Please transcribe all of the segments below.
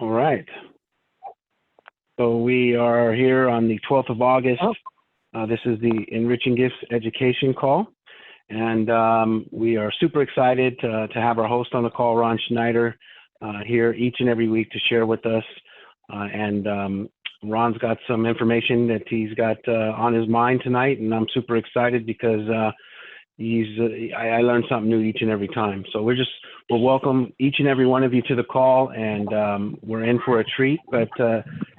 All right. So we are here on the 12th of August. This is the Enriching Gifts Education call. And we are super excited to have our host on the call, Ron Schneider, here each and every week to share with us. Ron's got some information that he's got on his mind tonight, and I'm super excited because I learn something new each and every time. So we'll welcome each and every one of you to the call, and we're in for a treat. But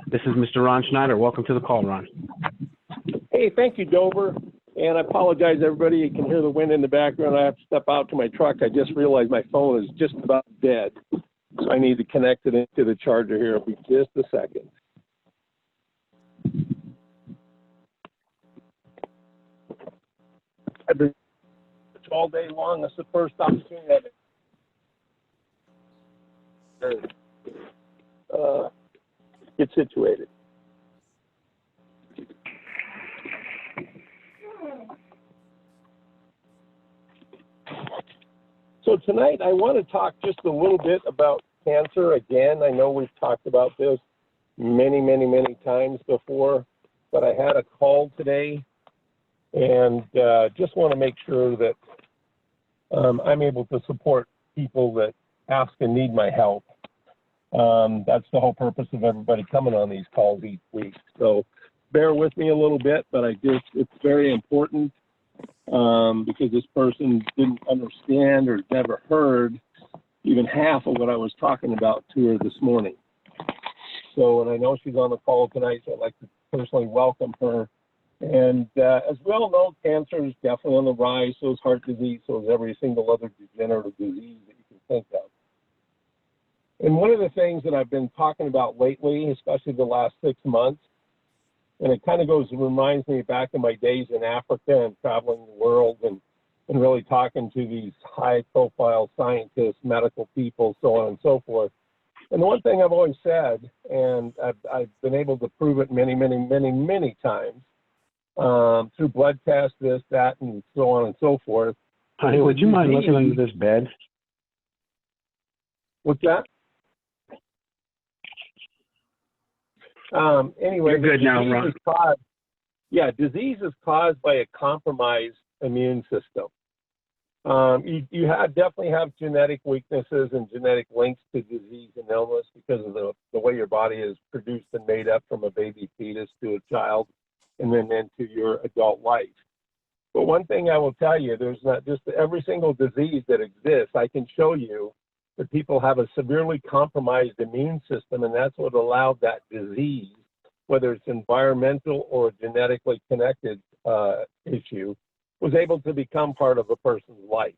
this is Mr. Ron Schneider. Welcome to the call, Ron. Hey, thank you, Dover. And I apologize, everybody. You can hear the wind in the background. I have to step out to my truck. I just realized my phone is just about dead, so I need to connect it into the charger here. It'll be just a second. I've been all day long. That's the first opportunity I've get situated. So tonight I want to talk just a little bit about cancer. Again, I know we've talked about this many times before, but I had a call today and just want to make sure that I'm able to support people that ask and need my help. That's the whole purpose of everybody coming on these calls each week. So bear with me a little bit, but it's very important because this person didn't understand or never heard even half of what I was talking about to her this morning. So, and I know she's on the call tonight, so I'd like to personally welcome her. And as we all know, cancer is definitely on the rise. So is heart disease. So is every single other degenerative disease that you can think of. And one of the things that I've been talking about lately, especially the last 6 months, and it kind of reminds me back in my days in Africa and traveling the world and really talking to these high-profile scientists, medical people, so on and so forth. And the one thing I've always said, and I've been able to prove it many times, through blood tests, this, that, and so on and so forth. Honey, would you mind looking under this bed? What's that? Anyway, you're good now, Ron. Disease is caused by a compromised immune system. You definitely have genetic weaknesses and genetic links to disease and illness because of the way your body is produced and made up from a baby fetus to a child and then into your adult life. But one thing I will tell you, there's not just every single disease that exists. I can show you that people have a severely compromised immune system, and that's what allowed that disease, whether it's environmental or genetically connected issue, was able to become part of a person's life.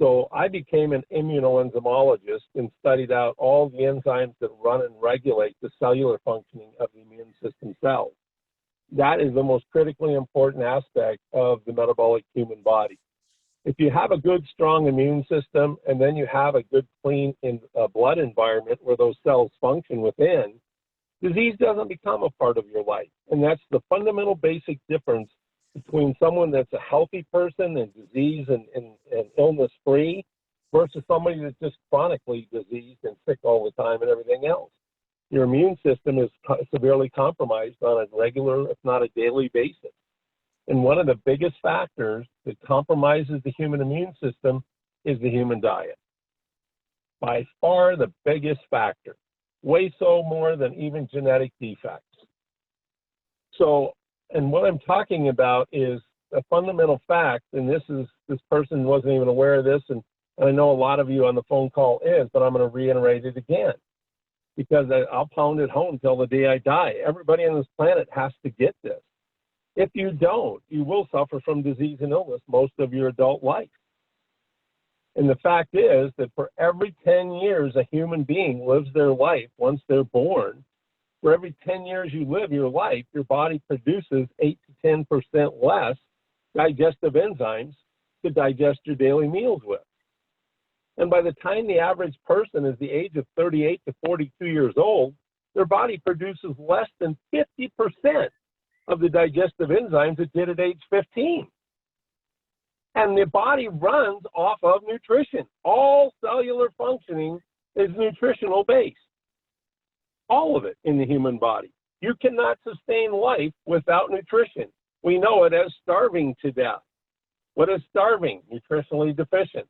So I became an immunoenzymologist and studied out all the enzymes that run and regulate the cellular functioning of the immune system cells. That is the most critically important aspect of the metabolic human body. If you have a good, strong immune system, and then you have a good, clean blood environment where those cells function within, disease doesn't become a part of your life. And that's the fundamental basic difference between someone that's a healthy person and disease and illness-free versus somebody that's just chronically diseased and sick all the time and everything else. Your immune system is severely compromised on a regular, if not a daily basis. And one of the biggest factors that compromises the human immune system is the human diet. By far the biggest factor, way so more than even genetic defects. So, and what I'm talking about is a fundamental fact, and this person wasn't even aware of this, and I know a lot of you on the phone call is, but I'm going to reiterate it again because I'll pound it home till the day I die. Everybody on this planet has to get this. If you don't, you will suffer from disease and illness most of your adult life. And the fact is that for every 10 years a human being lives their life once they're born, for every 10 years you live your life, your body produces 8 to 10% less digestive enzymes to digest your daily meals with. And by the time the average person is the age of 38 to 42 years old, their body produces less than 50% of the digestive enzymes it did at age 15. And the body runs off of nutrition. All cellular functioning is nutritional based. all of it in the human body. You cannot sustain life without nutrition. We know it as starving to death. What is starving? Nutritionally deficient.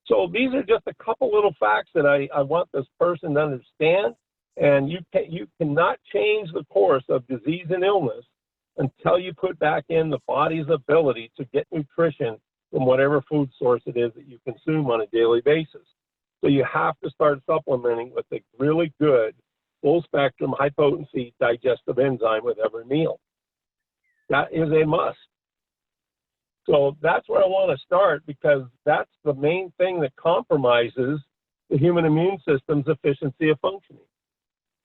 So these are just a couple little facts that I want this person to understand. And you cannot change the course of disease and illness until you put back in the body's ability to get nutrition from whatever food source it is that you consume on a daily basis. So you have to start supplementing with a really good, full-spectrum, high-potency digestive enzyme with every meal. That is a must. So that's where I want to start, because that's the main thing that compromises the human immune system's efficiency of functioning.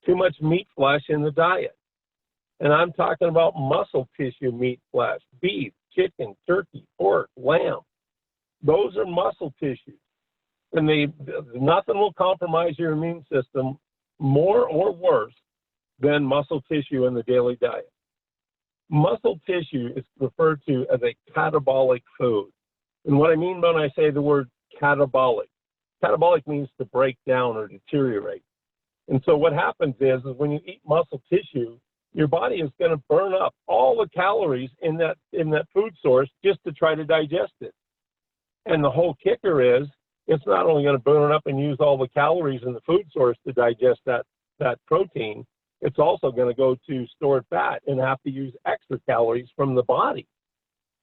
Too much meat flesh in the diet. And I'm talking about muscle tissue meat flesh, beef, chicken, turkey, pork, lamb. Those are muscle tissues. And nothing will compromise your immune system more or worse than muscle tissue in the daily diet. Muscle tissue is referred to as a catabolic food. And what I mean when I say the word catabolic means to break down or deteriorate. And so what happens is when you eat muscle tissue, your body is going to burn up all the calories in that food source just to try to digest it. And the whole kicker is it's not only going to burn up and use all the calories in the food source to digest that protein, it's also going to go to stored fat and have to use extra calories from the body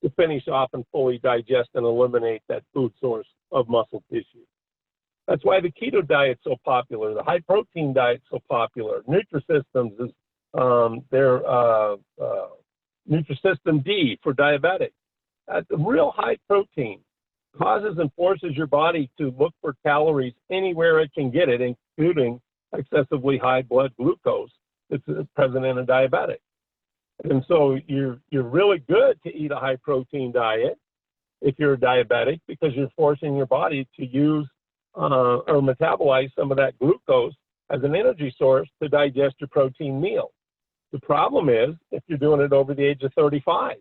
to finish off and fully digest and eliminate that food source of muscle tissue. That's why the keto diet's so popular. The high protein diet's so popular. Nutrisystems is their Nutrisystem D for diabetic. The real high protein causes and forces your body to look for calories anywhere it can get it, including excessively high blood glucose that's present in a diabetic. And so you're really good to eat a high protein diet if you're a diabetic, because you're forcing your body to use or metabolize some of that glucose as an energy source to digest your protein meal. The problem is if you're doing it over the age of 35.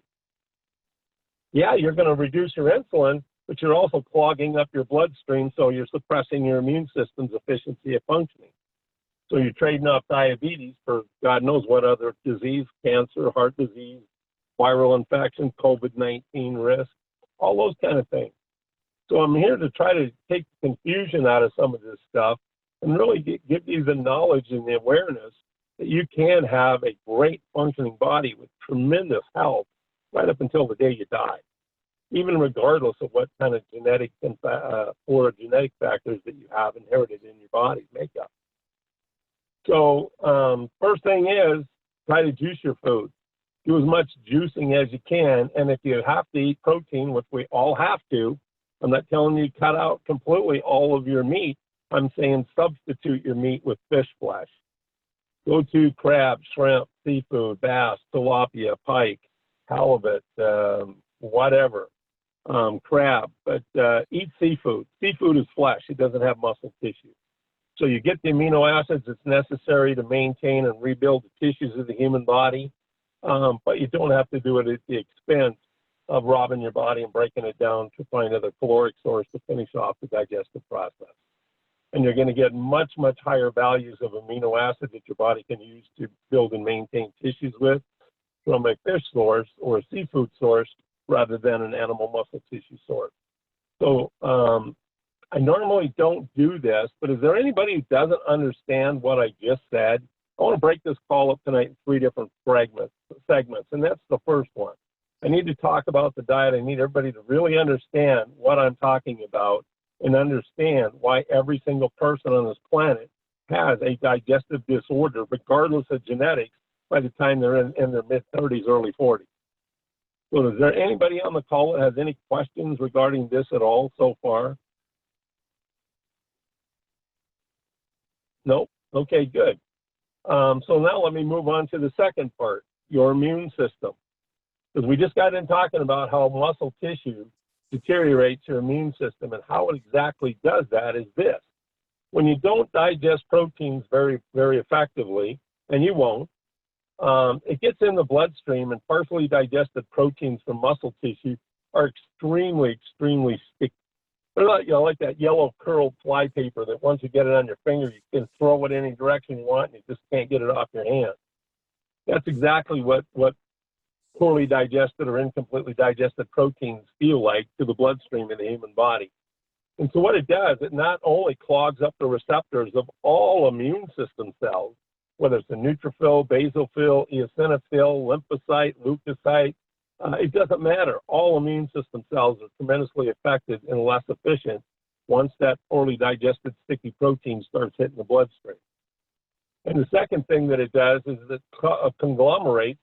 Yeah, you're going to reduce your insulin, but you're also clogging up your bloodstream, so you're suppressing your immune system's efficiency of functioning. So you're trading off diabetes for God knows what other disease, cancer, heart disease, viral infection, COVID-19 risk, all those kind of things. So I'm here to try to take the confusion out of some of this stuff and really give you the knowledge and the awareness that you can have a great functioning body with tremendous health right up until the day you die, even regardless of what kind of genetic or genetic factors that you have inherited in your body's makeup. So first thing is try to juice your food. Do as much juicing as you can. And if you have to eat protein, which we all have to, I'm not telling you cut out completely all of your meat. I'm saying substitute your meat with fish flesh. Go to crab, shrimp, seafood, bass, tilapia, pike, halibut, whatever, crab. But eat seafood. Seafood is flesh. It doesn't have muscle tissue. So you get the amino acids that's necessary to maintain and rebuild the tissues of the human body, but you don't have to do it at the expense of robbing your body and breaking it down to find another caloric source to finish off the digestive process. And you're going to get much, much higher values of amino acids that your body can use to build and maintain tissues with from a fish source or a seafood source rather than an animal muscle tissue source. So I normally don't do this, but is there anybody who doesn't understand what I just said? I want to break this call up tonight in 3 different segments, and that's the first one. I need to talk about the diet. I need everybody to really understand what I'm talking about and understand why every single person on this planet has a digestive disorder, regardless of genetics, by the time they're in their mid-30s, early 40s. So is there anybody on the call that has any questions regarding this at all so far? Nope. Okay, good. So now let me move on to the second part, your immune system. Because we just got in talking about how muscle tissue deteriorates your immune system, and how it exactly does that is this. When you don't digest proteins very, very effectively, and you won't, it gets in the bloodstream, and partially digested proteins from muscle tissue are extremely, extremely sticky. They're like, like that yellow curled fly paper that once you get it on your finger, you can throw it any direction you want and you just can't get it off your hand. That's exactly what poorly digested or incompletely digested proteins feel like to the bloodstream in the human body. And so what it does, it not only clogs up the receptors of all immune system cells, whether it's a neutrophil, basophil, eosinophil, lymphocyte, leukocyte, it doesn't matter. All immune system cells are tremendously affected and less efficient once that poorly digested sticky protein starts hitting the bloodstream. And the second thing that it does is it conglomerates.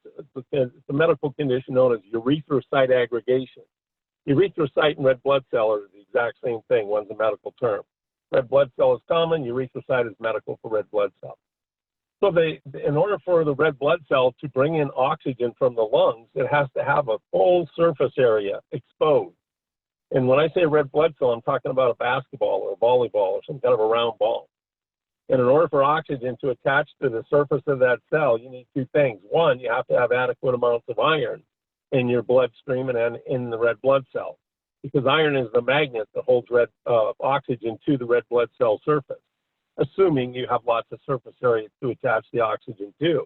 It's a medical condition known as erythrocyte aggregation. Erythrocyte and red blood cell are the exact same thing. One's a medical term. Red blood cell is common. Erythrocyte is medical for red blood cell. So in order for the red blood cell to bring in oxygen from the lungs, it has to have a full surface area exposed. And when I say red blood cell, I'm talking about a basketball or a volleyball or some kind of a round ball. And in order for oxygen to attach to the surface of that cell, you need two things. One, you have to have adequate amounts of iron in your bloodstream and in the red blood cell, because iron is the magnet that holds oxygen to the red blood cell surface, assuming you have lots of surface area to attach the oxygen to.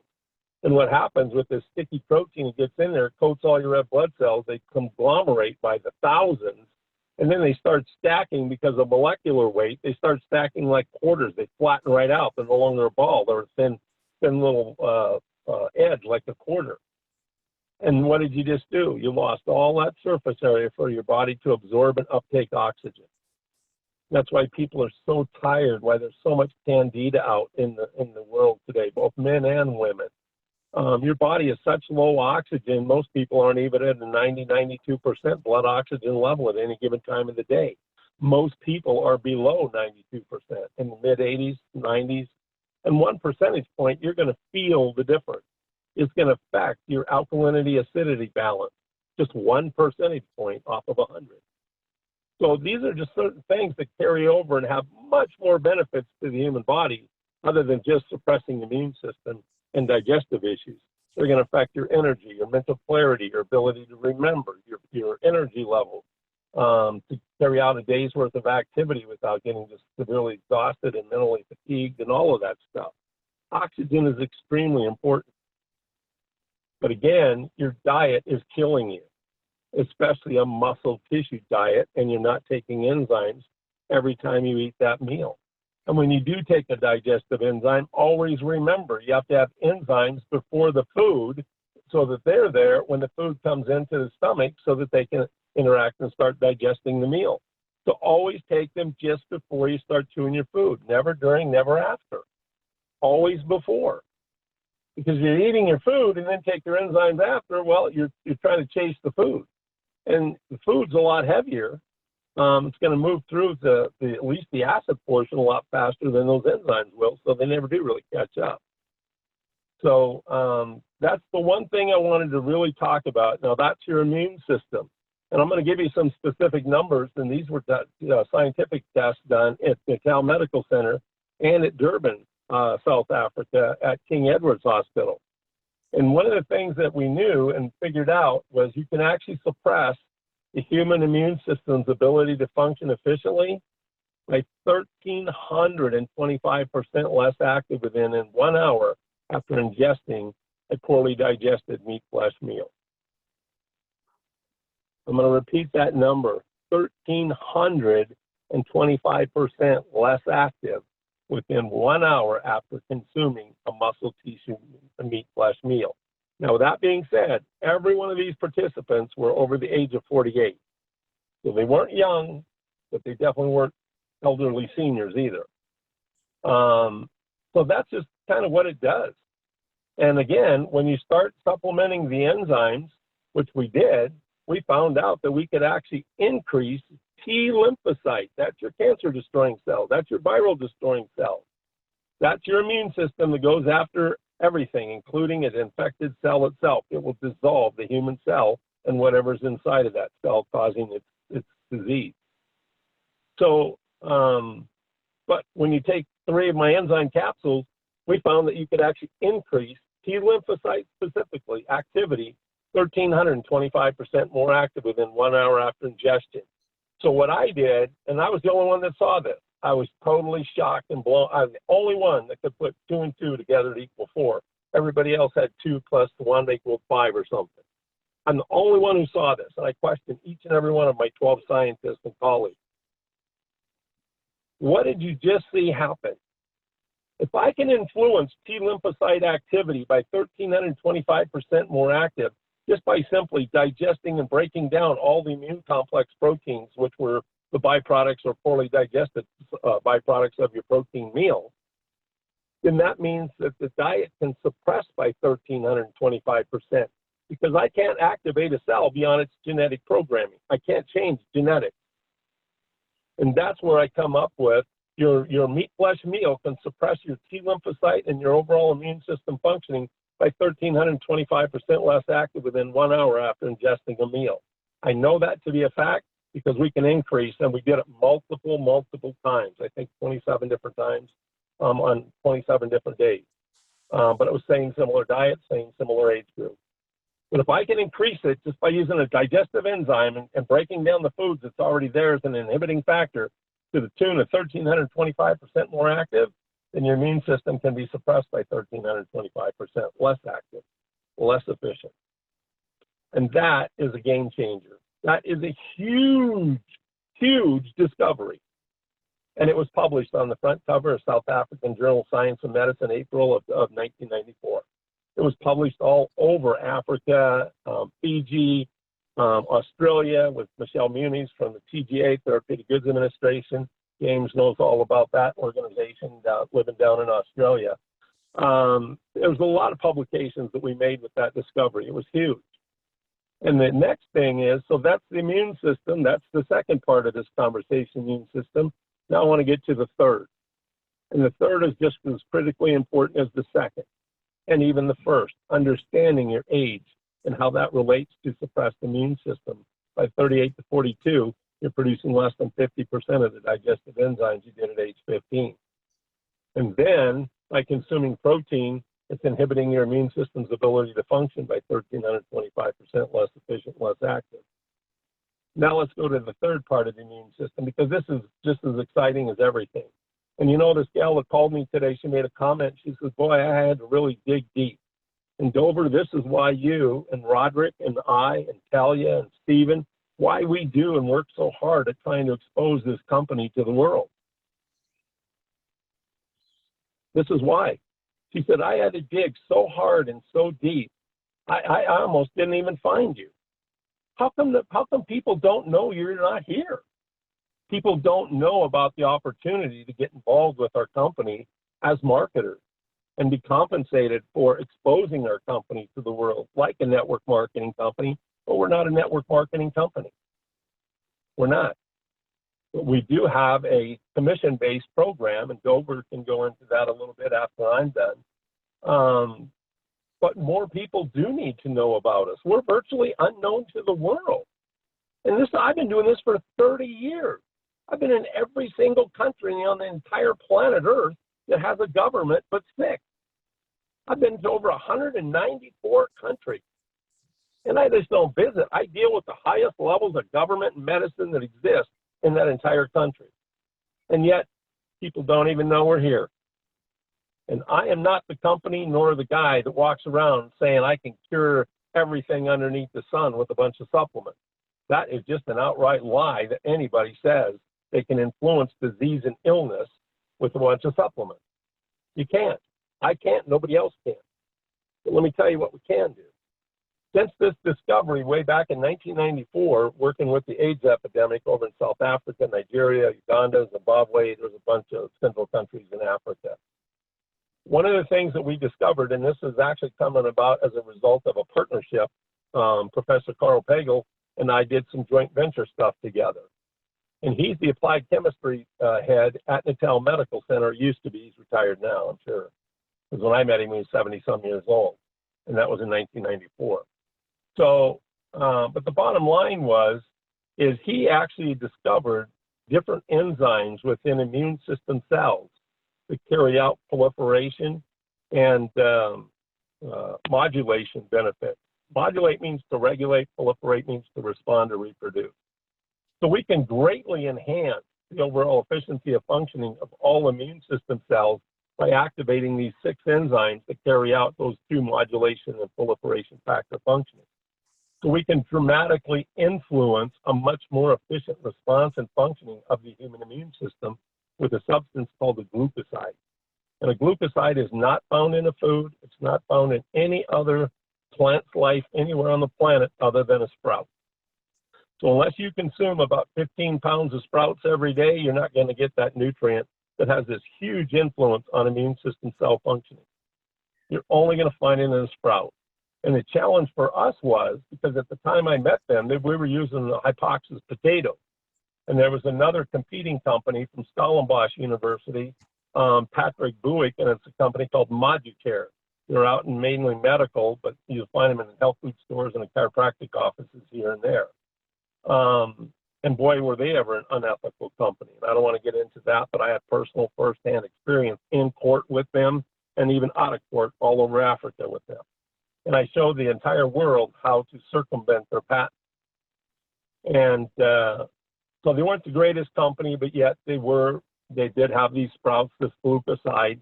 And what happens with this sticky protein, it gets in there, coats all your red blood cells, they conglomerate by the thousands, and then they start stacking because of molecular weight. They start stacking like quarters. They flatten right out. They're no longer a ball. They're a thin little edge like a quarter. And what did you just do? You lost all that surface area for your body to absorb and uptake oxygen. That's why people are so tired, why there's so much candida out in the world today, both men and women. Your body is such low oxygen, most people aren't even at a 92% blood oxygen level at any given time of the day. Most people are below 92%, in the mid-80s, 90s. And 1 percentage point, you're going to feel the difference. It's going to affect your alkalinity acidity balance, just 1 percentage point off of 100. So these are just certain things that carry over and have much more benefits to the human body other than just suppressing the immune system and digestive issues. They're going to affect your energy, your mental clarity, your ability to remember, your energy level, to carry out a day's worth of activity without getting just severely exhausted and mentally fatigued and all of that stuff. Oxygen is extremely important. But again, your diet is killing you, especially a muscle tissue diet, and you're not taking enzymes every time you eat that meal. And when you do take a digestive enzyme, always remember you have to have enzymes before the food so that they're there when the food comes into the stomach so that they can interact and start digesting the meal. So always take them just before you start chewing your food, never during, never after, always before. Because you're eating your food and then take your enzymes after, well, you're trying to chase the food. And the food's a lot heavier. It's going to move through at least the acid portion a lot faster than those enzymes will, so they never do really catch up. So that's the one thing I wanted to really talk about. Now, that's your immune system. And I'm going to give you some specific numbers, and these were scientific tests done at the Cal Medical Center and at Durban, South Africa, at King Edward's Hospital. And one of the things that we knew and figured out was you can actually suppress the human immune system's ability to function efficiently by 1,325% less active within 1 hour after ingesting a poorly digested meat-flesh meal. I'm going to repeat that number, 1,325% less active within 1 hour after consuming a muscle tissue meat-flesh meal. Now, with that being said, every one of these participants were over the age of 48. So they weren't young, but they definitely weren't elderly seniors either. So that's just kind of what it does. And again, when you start supplementing the enzymes, which we did, we found out that we could actually increase T lymphocyte. That's your cancer-destroying cell. That's your viral-destroying cell. That's your immune system that goes after everything, including an infected cell itself. It will dissolve the human cell and whatever's inside of that cell, causing its disease. So, but when you take 3 of my enzyme capsules, we found that you could actually increase T lymphocyte specifically activity 1,325% more active within 1 hour after ingestion. So what I did, and I was the only one that saw this, I was totally shocked and blown. I was the only one that could put 2 and 2 together to equal 4. Everybody else had 2 plus 1 equal 5 or something. I'm the only one who saw this, and I questioned each and every one of my 12 scientists and colleagues. What did you just see happen? If I can influence T lymphocyte activity by 1,325% more active, just by simply digesting and breaking down all the immune complex proteins, which were the byproducts or poorly digested byproducts of your protein meal, then that means that the diet can suppress by 1,325%, because I can't activate a cell beyond its genetic programming. I can't change genetics. And that's where I come up with your meat flesh meal can suppress your T lymphocyte and your overall immune system functioning by 1,325% less active within 1 hour after ingesting a meal. I know that to be a fact because we can increase, and we did it multiple times. I think 27 different times on 27 different days. But it was same similar diet, same similar age group. But if I can increase it just by using a digestive enzyme and breaking down the foods that's already there as an inhibiting factor to the tune of 1,325% more active, then your immune system can be suppressed by 1,325% less active, less efficient. And that is a game changer. That is a huge discovery. And it was published on the front cover of South African Journal of Science and Medicine, April of 1994. It was published all over Africa, Fiji, Australia, with Michelle Muniz from the TGA, Therapeutic Goods Administration. James knows all about that organization, living down in Australia. There was a lot of publications that we made with that discovery. It was huge. And the next thing is, so that's the immune system. That's the second part of this conversation, immune system. Now I want to get to the third. And the third is just as critically important as the second, and even the first, understanding your age and how that relates to suppressed immune system. By 38 to 42, you're producing less than 50% of the digestive enzymes you did at age 15. And then, by consuming protein, it's inhibiting your immune system's ability to function by 1,325% less efficient, less active. Now let's go to the third part of the immune system, because this is just as exciting as everything. And you know, this gal that called me today, she made a comment. She says, boy, I had to really dig deep. And Dover, this is why you and Roderick and I and Talia and Stephen, why we do and work so hard at trying to expose this company to the world. This is why. She said, I had to dig so hard and so deep, I almost didn't even find you. How come people don't know you're not here? People don't know about the opportunity to get involved with our company as marketers and be compensated for exposing our company to the world like a network marketing company, but we're not a network marketing company. We're not. But we do have a commission-based program, and Dover can go into that a little bit after I'm done. But more people do need to know about us. We're virtually unknown to the world. And I've been doing this for 30 years. I've been in every single country on the entire planet Earth that has a government but 6. I've been to over 194 countries. And I just don't visit. I deal with the highest levels of government and medicine that exist in that entire country. And yet, people don't even know we're here. And I am not the company nor the guy that walks around saying I can cure everything underneath the sun with a bunch of supplements. That is just an outright lie that anybody says they can influence disease and illness with a bunch of supplements. You can't. I can't. Nobody else can. But let me tell you what we can do. Since this discovery way back in 1994, working with the AIDS epidemic over in South Africa, Nigeria, Uganda, Zimbabwe, there's a bunch of central countries in Africa. One of the things that we discovered, and this is actually coming about as a result of a partnership, Professor Carl Pagel and I did some joint venture stuff together. And he's the applied chemistry head at Natal Medical Center. Used to be. He's retired now, I'm sure. Because when I met him, he was 70-some years old. And that was in 1994. So, but the bottom line is he actually discovered different enzymes within immune system cells to carry out proliferation and modulation benefits. Modulate means to regulate, proliferate means to respond or reproduce. So we can greatly enhance the overall efficiency of functioning of all immune system cells by activating these 6 enzymes that carry out those 2 modulation and proliferation factor functioning. So we can dramatically influence a much more efficient response and functioning of the human immune system with a substance called a glucoside. And a glucoside is not found in a food. It's not found in any other plant's life anywhere on the planet other than a sprout. So unless you consume about 15 pounds of sprouts every day, you're not going to get that nutrient that has this huge influence on immune system cell functioning. You're only going to find it in a sprout. And the challenge for us was, because at the time I met them, we were using the hypoxis potato. And there was another competing company from Stellenbosch University, Patrick Buick, and it's a company called Moducare. They're out in mainly medical, but you'll find them in health food stores and in chiropractic offices here and there. And boy, were they ever an unethical company. And I don't want to get into that, but I had personal firsthand experience in court with them and even out of court all over Africa with them. And I showed the entire world how to circumvent their patent. And so they weren't the greatest company, but yet they did have these sprouts, this glucoside.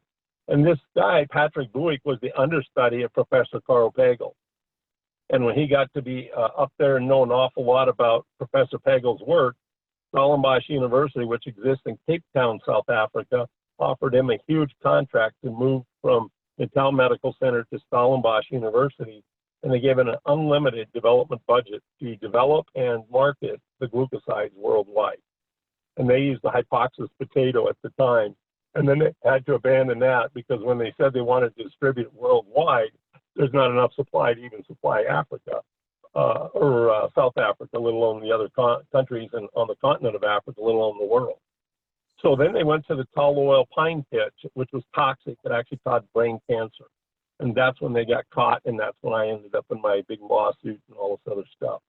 And this guy, Patrick Buick, was the understudy of Professor Carl Pagel. And when he got to be up there and know an awful lot about Professor Pagel's work, Stellenbosch University, which exists in Cape Town, South Africa, offered him a huge contract to move from the Town Medical Center to Stellenbosch University, and they gave it an unlimited development budget to develop and market the glucosides worldwide. And they used the hypoxis potato at the time, and then they had to abandon that because when they said they wanted to distribute it worldwide, there's not enough supply to even supply Africa or South Africa, let alone the other countries and on the continent of Africa, let alone the world. So then they went to the tall oil pine pitch, which was toxic. It actually caused brain cancer. And that's when they got caught, and that's when I ended up in my big lawsuit and all this other stuff.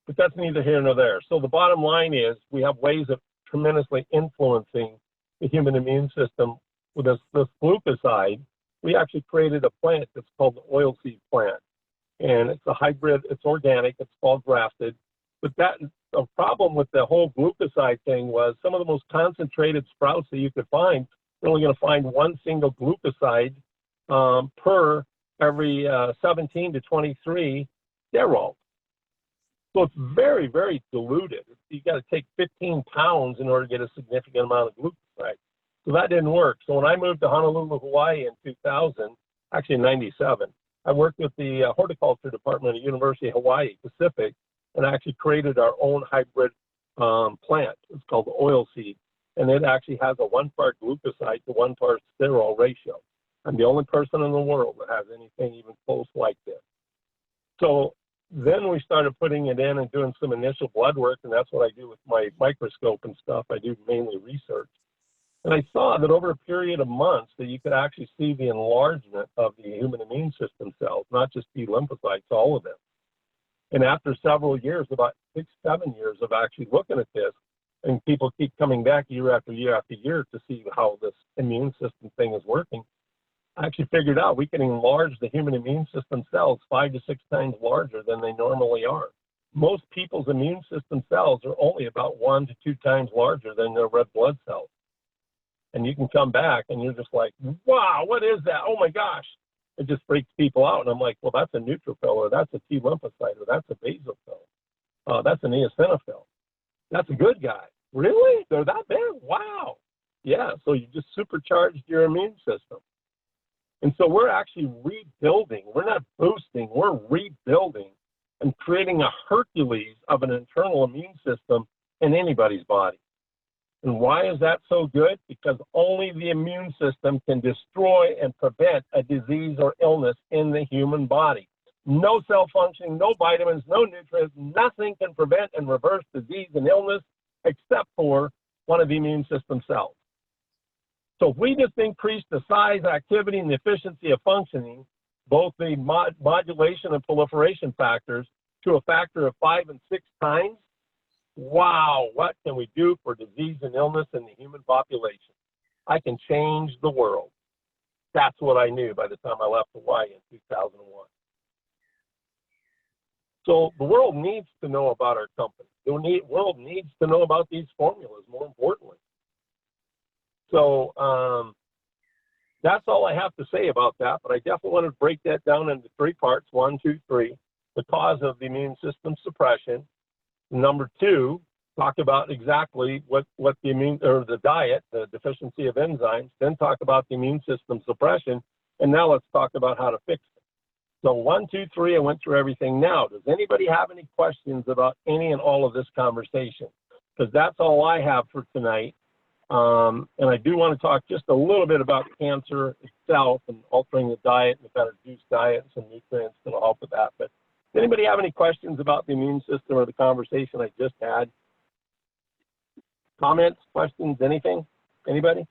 But that's neither here nor there. So the bottom line is we have ways of tremendously influencing the human immune system. With this glucoside, we actually created a plant that's called the oilseed plant. And it's a hybrid, it's organic, it's fall grafted. But the problem with the whole glucoside thing was some of the most concentrated sprouts that you could find, you're only going to find one single glucoside per every 17 to 23 sterols. So it's very, very diluted. You got to take 15 pounds in order to get a significant amount of glucoside. So that didn't work. So when I moved to Honolulu, Hawaii in 2000, actually in 97, I worked with the horticulture department at University of Hawaii Pacific and actually created our own hybrid plant. It's called oilseed. And it actually has a 1-part glucoside to 1-part sterol ratio. I'm the only person in the world that has anything even close like this. So then we started putting it in and doing some initial blood work, and that's what I do with my microscope and stuff. I do mainly research. And I saw that over a period of months that you could actually see the enlargement of the human immune system cells, not just T lymphocytes, all of them. And after several years, about 6, 7 years of actually looking at this, and people keep coming back year after year after year to see how this immune system thing is working, I actually figured out we can enlarge the human immune system cells 5 to 6 times larger than they normally are. Most people's immune system cells are only about 1 to 2 times larger than their red blood cells. And you can come back and you're just like, wow, what is that? Oh my gosh. It just freaks people out. And I'm like, well, that's a neutrophil, or that's a T lymphocyte, or that's a basophil. That's an eosinophil. That's a good guy. Really? They're that big? Wow. Yeah, so you just supercharged your immune system. And so we're actually rebuilding. We're not boosting. We're rebuilding and creating a Hercules of an internal immune system in anybody's body. And why is that so good? Because only the immune system can destroy and prevent a disease or illness in the human body. No cell functioning, no vitamins, no nutrients, nothing can prevent and reverse disease and illness except for one of the immune system cells. So if we just increase the size, activity, and the efficiency of functioning, both the modulation and proliferation factors, to a factor of 5 and 6 times, wow, what can we do for disease and illness in the human population? I can change the world. That's what I knew by the time I left Hawaii in 2001. So the world needs to know about our company. world needs to know about these formulas, more importantly. So that's all I have to say about that, but I definitely want to break that down into 3 parts, 1, 2, 3. The cause of the immune system suppression. Number 2, talk about exactly what the the diet, the deficiency of enzymes, then talk about the immune system suppression, and now let's talk about how to fix it. So 1, 2, 3, I went through everything. Now, does anybody have any questions about any and all of this conversation? Because that's all I have for tonight. And I do want to talk just a little bit about cancer itself and altering the diet and the better juice diet and some nutrients that'll help with that. But does anybody have any questions about the immune system or the conversation I just had? Comments, questions, anything? Anybody?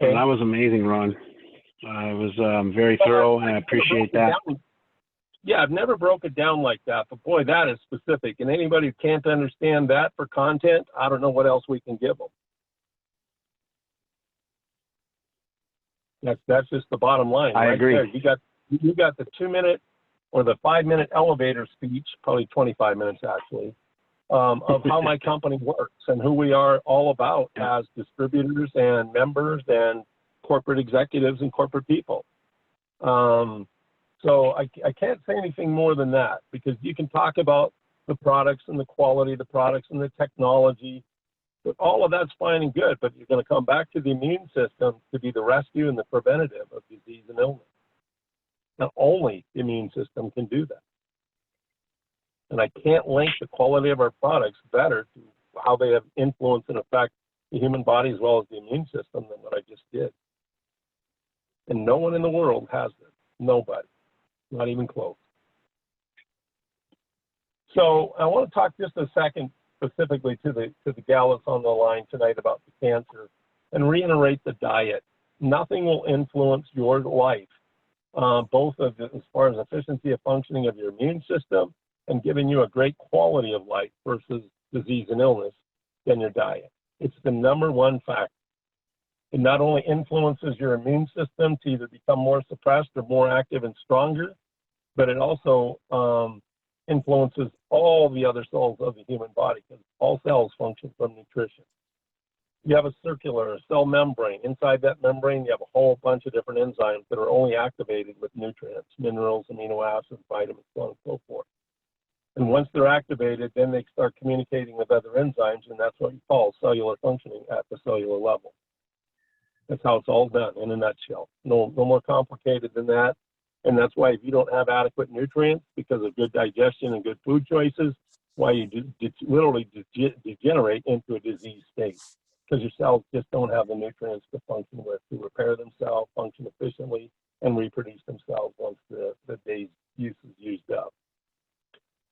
Okay. That was amazing, Ron. It was very thorough, and I appreciate that. Yeah, I've never broke it down like that, but boy, that is specific. And anybody who can't understand that for content, I don't know what else we can give them. That's just the bottom line. I agree. There. You got the 2-minute or the 5-minute elevator speech, probably 25 minutes actually, of how my company works and who we are all about as distributors and members and corporate executives and corporate people. So I can't say anything more than that, because you can talk about the products and the quality of the products and the technology, but all of that's fine and good, but you're going to come back to the immune system to be the rescue and the preventative of disease and illness. Now, only the immune system can do that. And I can't link the quality of our products better to how they have influence and affect the human body as well as the immune system than what I just did. And no one in the world has this. Nobody. Not even close. So I want to talk just a second specifically to the gal that's on the line tonight about the cancer and reiterate the diet. Nothing will influence your life, both as far as efficiency of functioning of your immune system and giving you a great quality of life versus disease and illness than your diet. It's the #1 factor. It not only influences your immune system to either become more suppressed or more active and stronger, but it also influences all the other cells of the human body, because all cells function from nutrition. You have a circular cell membrane. Inside that membrane, you have a whole bunch of different enzymes that are only activated with nutrients, minerals, amino acids, vitamins, so on and so forth. And once they're activated, then they start communicating with other enzymes, and that's what you call cellular functioning at the cellular level. That's how it's all done in a nutshell. No more complicated than that. And that's why if you don't have adequate nutrients because of good digestion and good food choices, why you literally degenerate into a disease state, because your cells just don't have the nutrients to function with, to repair themselves, function efficiently, and reproduce themselves once the day's use is used up.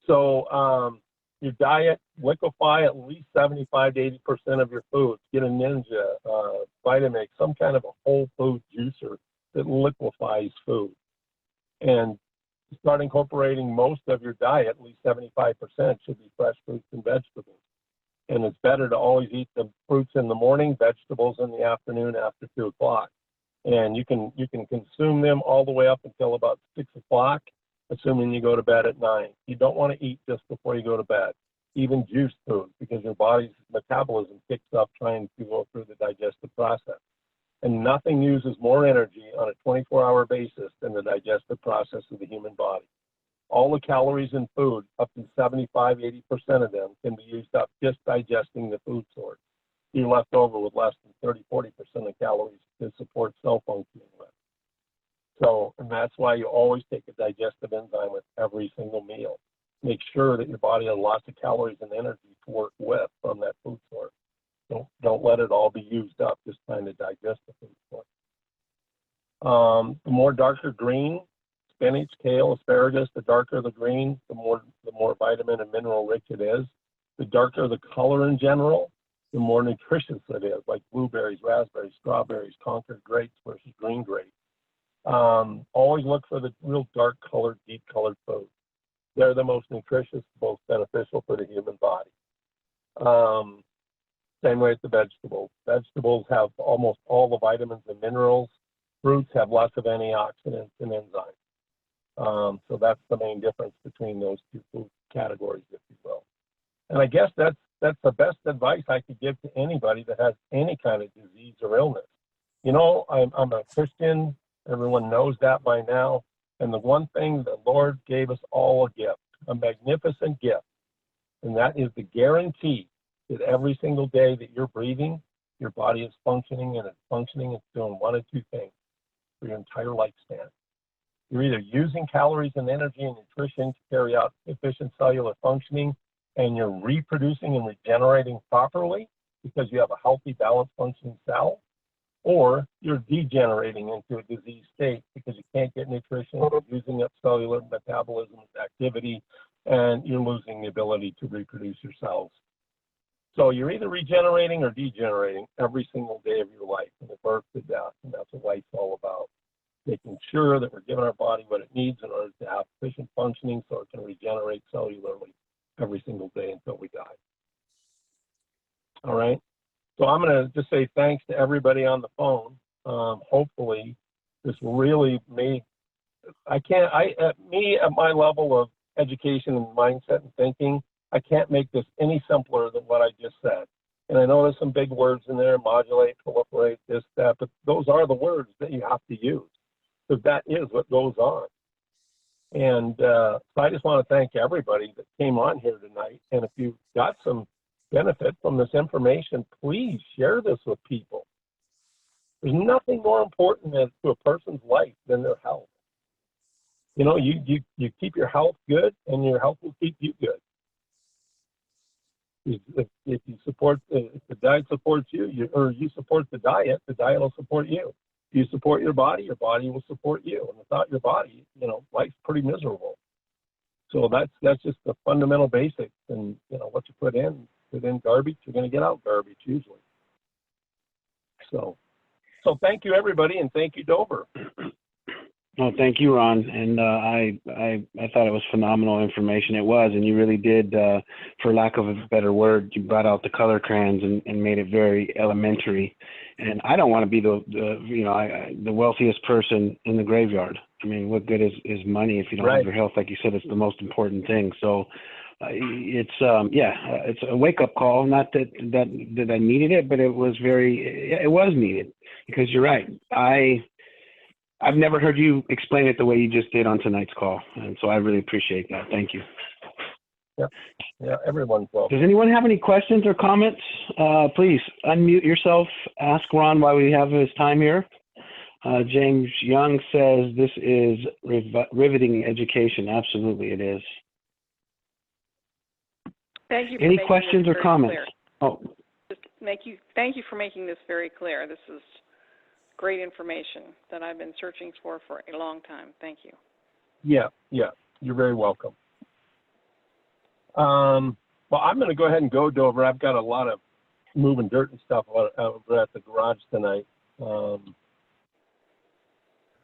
So your diet, liquefy at least 75 to 80% of your foods. Get a Ninja, Vitamix, some kind of a whole food juicer that liquefies food. And start incorporating most of your diet, at least 75% should be fresh fruits and vegetables. And it's better to always eat the fruits in the morning, vegetables in the afternoon after 2 o'clock. And you can consume them all the way up until about 6 o'clock, assuming you go to bed at 9. You don't want to eat just before you go to bed, even juice food, because your body's metabolism kicks up trying to go through the digestive process. And nothing uses more energy on a 24-hour basis than the digestive process of the human body. All the calories in food, up to 75, 80% of them, can be used up just digesting the food source. You're left over with less than 30, 40% of calories to support cell functioning with. So, and that's why you always take a digestive enzyme with every single meal. Make sure that your body has lots of calories and energy to work with from that food source. Don't let it all be used up just trying to digest the food source. The more darker green, spinach, kale, asparagus, the darker the green, the more vitamin and mineral rich it is. The darker the color in general, the more nutritious it is, like blueberries, raspberries, strawberries, Concord grapes versus green grapes. Always look for the real dark colored, deep colored foods. They're the most nutritious, most beneficial for the human body. Same way with the vegetables. Vegetables have almost all the vitamins and minerals. Fruits have lots of antioxidants and enzymes. So that's the main difference between those two food categories, if you will. And I guess that's the best advice I could give to anybody that has any kind of disease or illness. You know, I'm a Christian. Everyone knows that by now. And the one thing the Lord gave us all a gift, a magnificent gift, and that is the guarantee that every single day that you're breathing, your body is functioning, and it's doing one of two things for your entire lifespan. You're either using calories and energy and nutrition to carry out efficient cellular functioning, and you're reproducing and regenerating properly because you have a healthy, balanced, functioning cell, or you're degenerating into a disease state because you can't get nutrition, you're using up cellular metabolism activity, and you're losing the ability to reproduce your cells. So you're either regenerating or degenerating every single day of your life, from birth to death, and that's what life's all about. Making sure that we're giving our body what it needs in order to have efficient functioning so it can regenerate cellularly every single day until we die. All right. So I'm going to just say thanks to everybody on the phone. Hopefully, this really made at my level of education and mindset and thinking, I can't make this any simpler than what I just said. And I know there's some big words in there, modulate, proliferate, this, that, but those are the words that you have to use, because that is what goes on. And so I just want to thank everybody that came on here tonight. And if you got some benefit from this information, please share this with people. There's nothing more important to a person's life than their health. You know, you keep your health good, and your health will keep you good. If you support, if the diet supports you, or you support the diet will support you. If you support your body will support you. And without your body, you know, life's pretty miserable. So that's just the fundamental basics. And, you know, what you put in garbage, you're going to get out garbage usually. So thank you, everybody, and thank you, Dover. Well, thank you, Ron. And I thought it was phenomenal information. It was, and you really did, for lack of a better word, you brought out the color crayons and made it very elementary. And I don't want to be the wealthiest person in the graveyard. I mean, what good is money if you don't have your health? Like you said, it's the most important thing. So it's a wake-up call. Not that I needed it, but it was needed, because you're right. I've never heard you explain it the way you just did on tonight's call, and so I really appreciate that. Thank you. Yeah, everyone's welcome. Does anyone have any questions or comments? Please unmute yourself. Ask Ron why we have his time here. James Young says this is riveting education. Absolutely, it is. Thank you. Any questions or comments? Clear. Thank you for making this very clear. This is great information that I've been searching for a long time. Thank you. Yeah, you're very welcome. Well, I'm going to go ahead and go, Dover. I've got a lot of moving dirt and stuff over at the garage tonight. So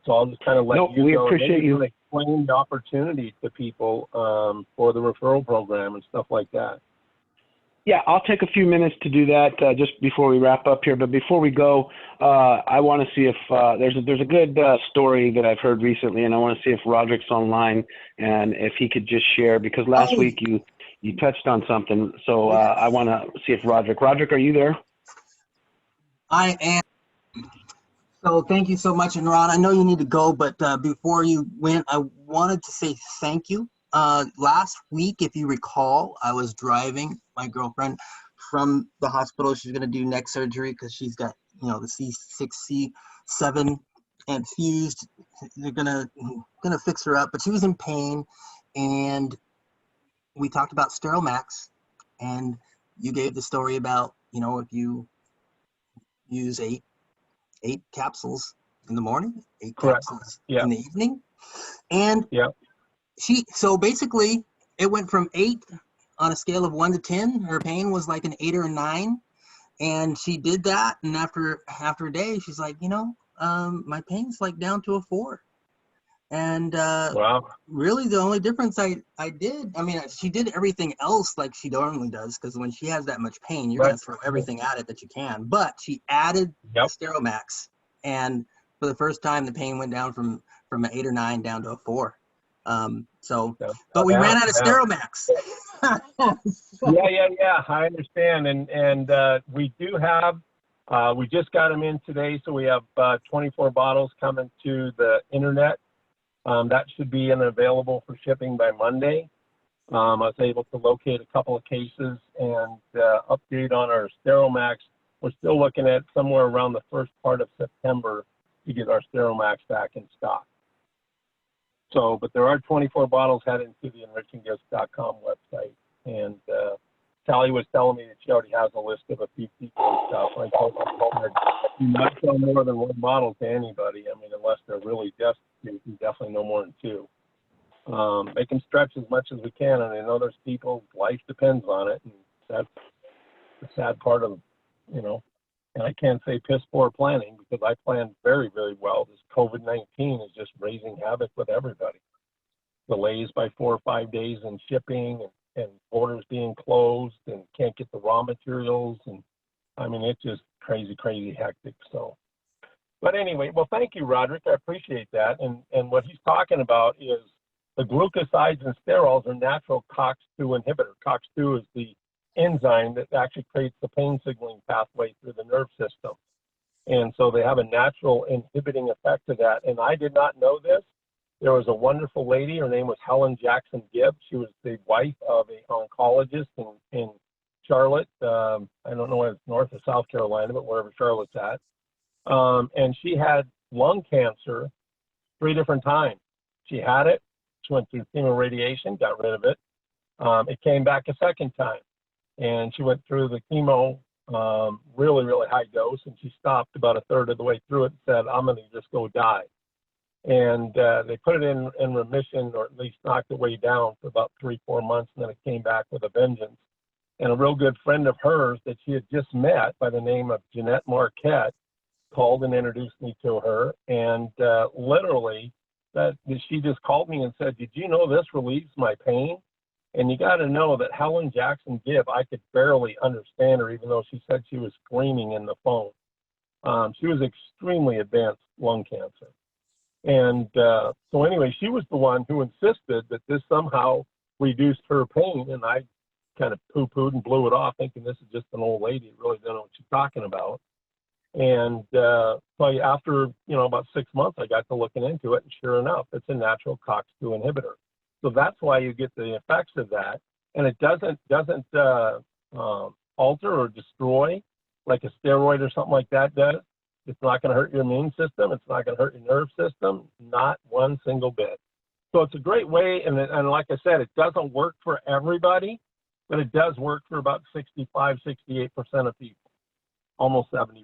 I'll just kind of let you we go. Appreciate you explain the opportunity to people for the referral program and stuff like that. Yeah, I'll take a few minutes to do that just before we wrap up here. But before we go, I want to see if there's a good story that I've heard recently, and I want to see if Roderick's online and if he could just share, because last week you touched on something. So I want to see if Roderick, are you there? I am. So thank you so much. And Ron, I know you need to go, but before you went, I wanted to say thank you. Last week, if you recall, I was driving my girlfriend from the hospital. She's going to do neck surgery because she's got, the C6, C7 and fused. They're gonna fix her up, but she was in pain, and we talked about Steromax, and you gave the story about, if you use eight capsules in the morning, eight capsules in the evening, and so basically it went from 8 on a scale of 1 to 10. Her pain was like an 8 or a 9, and she did that. And after a day, she's like, my pain's like down to a 4. And wow. Really the only difference I did, she did everything else like she normally does, because when she has that much pain, you're going to throw everything at it that you can. But she added Steromax, and for the first time, the pain went down from an 8 or 9 down to a 4. But we ran out of Steromax. Yeah. I understand. And we do have, we just got them in today, so we have 24 bottles coming to the internet. That should be available for shipping by Monday. I was able to locate a couple of cases and update on our Steromax. We're still looking at somewhere around the first part of September to get our Steromax back in stock. So, but there are 24 bottles heading to the enriching.com website. And Callie was telling me that she already has a list of a few people and stuff. I told her, do not sell more than one bottle to anybody. I mean, unless they're really destitute, definitely no more than two. They can stretch as much as we can, and I know there's people, life depends on it, and that's the sad part of, and I can't say piss poor planning because I planned very, very well. This COVID-19 is just raising havoc with everybody. Delays by 4 or 5 days in shipping and borders being closed and can't get the raw materials. And I mean, it's just crazy, crazy hectic. So, but anyway, well, thank you, Roderick. I appreciate that. And what he's talking about is the glucosides and sterols are natural COX-2 inhibitor. COX-2 is the enzyme that actually creates the pain signaling pathway through the nerve system. And so they have a natural inhibiting effect of that. And I did not know this. There was a wonderful lady, her name was Helen Jackson Gibbs. She was the wife of an oncologist in Charlotte. I don't know whether it's North or South Carolina, but wherever Charlotte's at. And she had lung cancer 3 different times. She had it, she went through chemoradiation, got rid of it. It came back a second time. And she went through the chemo, really, really high dose, and she stopped about a third of the way through it and said, I'm going to just go die. And they put it in remission, or at least knocked it way down for about 3-4 months, and then it came back with a vengeance. And a real good friend of hers that she had just met by the name of Jeanette Marquette called and introduced me to her. And literally, she just called me and said, did you know this relieves my pain? And you got to know that Helen Jackson Gibb, I could barely understand her, even though she said she was screaming in the phone. She was extremely advanced lung cancer. And so anyway, she was the one who insisted that this somehow reduced her pain. And I kind of poo-pooed and blew it off, thinking this is just an old lady who really doesn't know what she's talking about. And so after, about 6 months, I got to looking into it. And sure enough, it's a natural COX-2 inhibitor. So that's why you get the effects of that. And it doesn't alter or destroy like a steroid or something like that does. It's not going to hurt your immune system. It's not going to hurt your nerve system, not one single bit. So it's a great way. And like I said, it doesn't work for everybody, but it does work for about 65, 68% of people, almost 70%.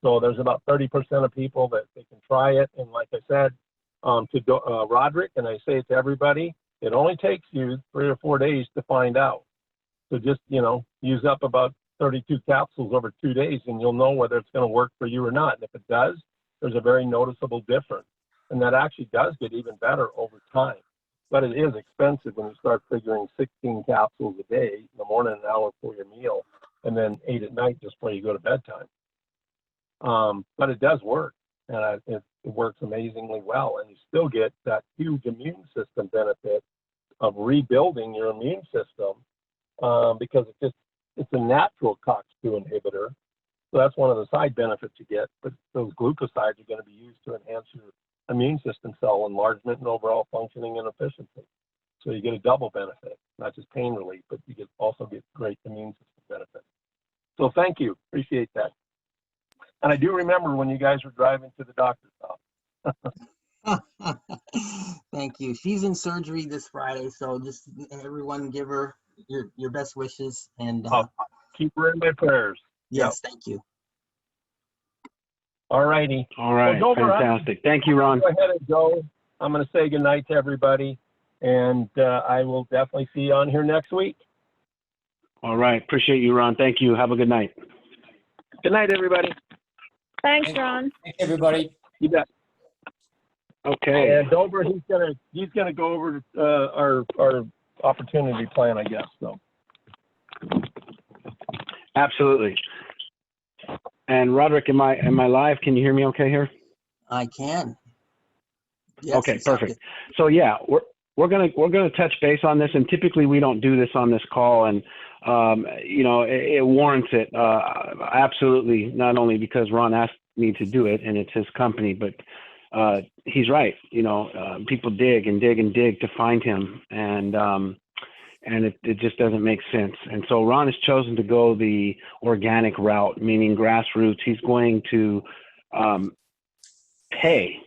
So there's about 30% of people that they can try it. And like I said, to Roderick, and I say it to everybody, it only takes you 3 or 4 days to find out. So just, use up about 32 capsules over 2 days, and you'll know whether it's going to work for you or not. And if it does, there's a very noticeable difference. And that actually does get even better over time. But it is expensive when you start figuring 16 capsules a day, in the morning, an hour for your meal, and then 8 at night just before you go to bedtime. But it does work, and it works amazingly well. And you still get that huge immune system benefit of rebuilding your immune system because it's a natural COX-2 inhibitor. So that's one of the side benefits you get. But those glucosides are going to be used to enhance your immune system cell enlargement and overall functioning and efficiency. So you get a double benefit, not just pain relief, but you also get great immune system benefit. So thank you. Appreciate that. And I do remember when you guys were driving to the doctor's office. Thank you. She's in surgery this Friday, so just everyone give her your best wishes. And keep her in my prayers. Yes, yep. Thank you. All righty. All right, well, fantastic. Thank you, Ron. Go ahead and go. I'm going to say goodnight to everybody, and I will definitely see you on here next week. All right. Appreciate you, Ron. Thank you. Have a good night. Good night, everybody. Thanks, Ron. Thanks, everybody. You bet. Okay. And Dover, he's gonna go over our opportunity plan, I guess. So. Absolutely. And Roderick, am I live? Can you hear me okay here? I can. Yes, Okay, you sound perfect. So yeah, we're gonna touch base on this, and typically we don't do this on this call, and it warrants it absolutely. Not only because Ron asked me to do it, and it's his company, but he's right. People dig and dig and dig to find him, and it just doesn't make sense. And so Ron has chosen to go the organic route, meaning grassroots. He's going to pay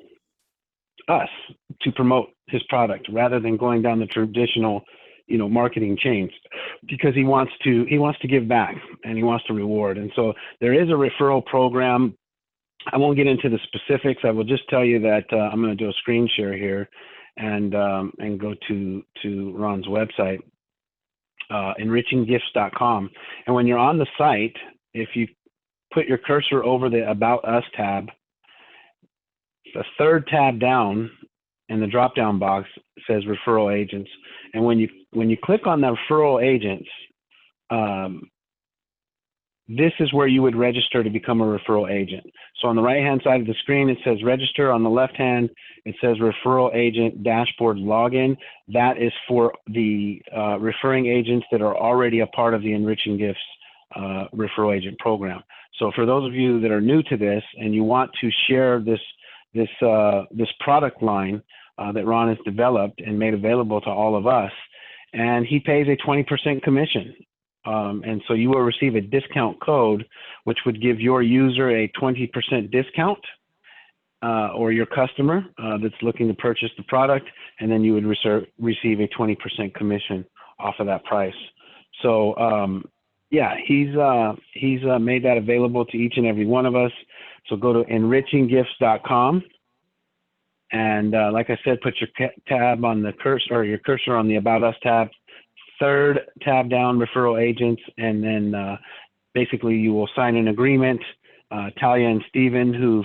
us to promote his product rather than going down the traditional, marketing chains, because he wants to give back and he wants to reward. And so there is a referral program. I won't get into the specifics. I will just tell you that I'm going to do a screen share here and go to Ron's website, enriching.gifts.com. And when you're on the site, if you put your cursor over the About Us tab, the third tab down in the drop-down box says Referral Agents. And when you click on the Referral Agents, this is where you would register to become a referral agent. So on the right-hand side of the screen, it says Register. On the left hand, it says Referral Agent Dashboard Login. That is for the referring agents that are already a part of the Enriching Gifts Referral Agent program. So for those of you that are new to this and you want to share this product line that Ron has developed and made available to all of us, and he pays a 20% commission. And so you will receive a discount code, which would give your user a 20% discount, or your customer that's looking to purchase the product, and then you would receive a 20% commission off of that price. So yeah, he's made that available to each and every one of us. So go to enrichinggifts.com. And like I said, put your tab on the cursor, or your cursor on the About Us tab, third tab down, Referral Agents, and then basically you will sign an agreement. Talia and Steven, who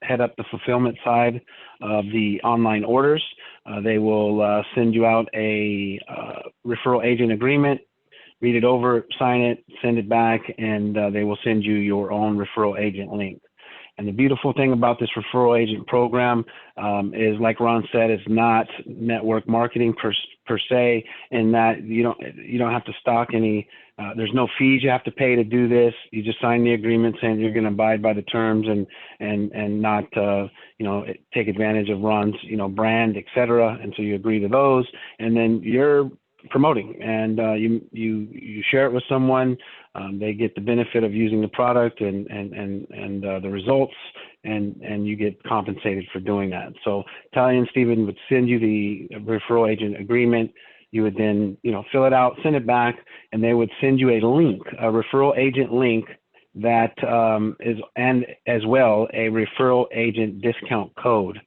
head up the fulfillment side of the online orders, they will send you out a referral agent agreement. Read it over, sign it, send it back, and they will send you your own referral agent link. And the beautiful thing about this referral agent program is, like Ron said, it's not network marketing per se, in that you don't have to stock any. There's no fees you have to pay to do this. You just sign the agreement saying you're going to abide by the terms and not take advantage of Ron's brand, etc. And so you agree to those, and then you're promoting, and you share it with someone. They get the benefit of using the product and the results, and you get compensated for doing that. So Talia and Steven would send you the referral agent agreement. You would then fill it out, send it back, and they would send you a link, a referral agent link that is, and as well a referral agent discount code.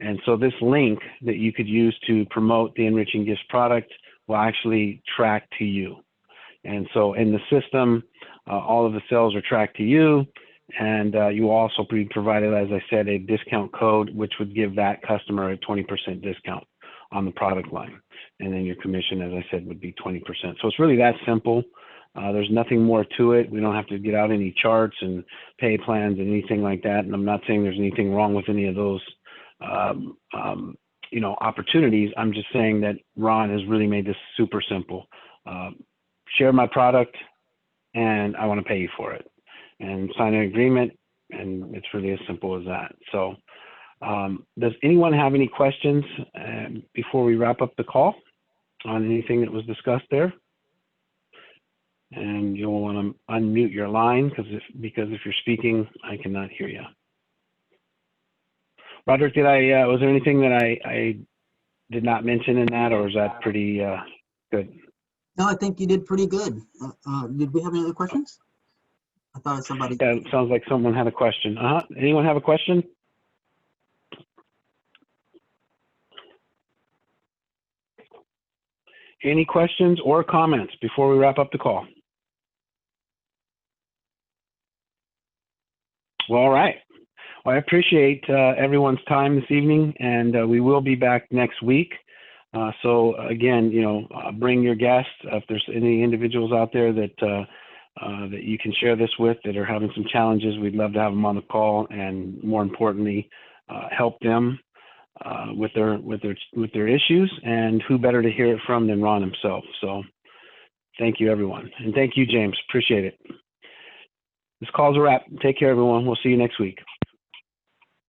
And so this link that you could use to promote the Enriching Gifts product will actually track to you. And so in the system, all of the sales are tracked to you, and you will also be provided, as I said, a discount code, which would give that customer a 20% discount on the product line. And then your commission, as I said, would be 20%. So it's really that simple. There's nothing more to it. We don't have to get out any charts and pay plans and anything like that. And I'm not saying there's anything wrong with any of those opportunities. I'm just saying that Ron has really made this super simple. Share my product, and I want to pay you for it, and sign an agreement, and it's really as simple as that. So does anyone have any questions before we wrap up the call on anything that was discussed there? And you'll want to unmute your line, because if you're speaking, I cannot hear you. Roderick, was there anything that I did not mention in that, or is that pretty good? No, I think you did pretty good. Did we have any other questions? I thought somebody. Yeah, it sounds like someone had a question. Anyone have a question? Any questions or comments before we wrap up the call? Well, all right. Well, I appreciate everyone's time this evening, and we will be back next week. So again, bring your guests. If there's any individuals out there that you can share this with that are having some challenges, we'd love to have them on the call, and more importantly, help them with their issues, and who better to hear it from than Ron himself. So thank you, everyone. And thank you, James. Appreciate it. This call's a wrap. Take care, everyone. We'll see you next week.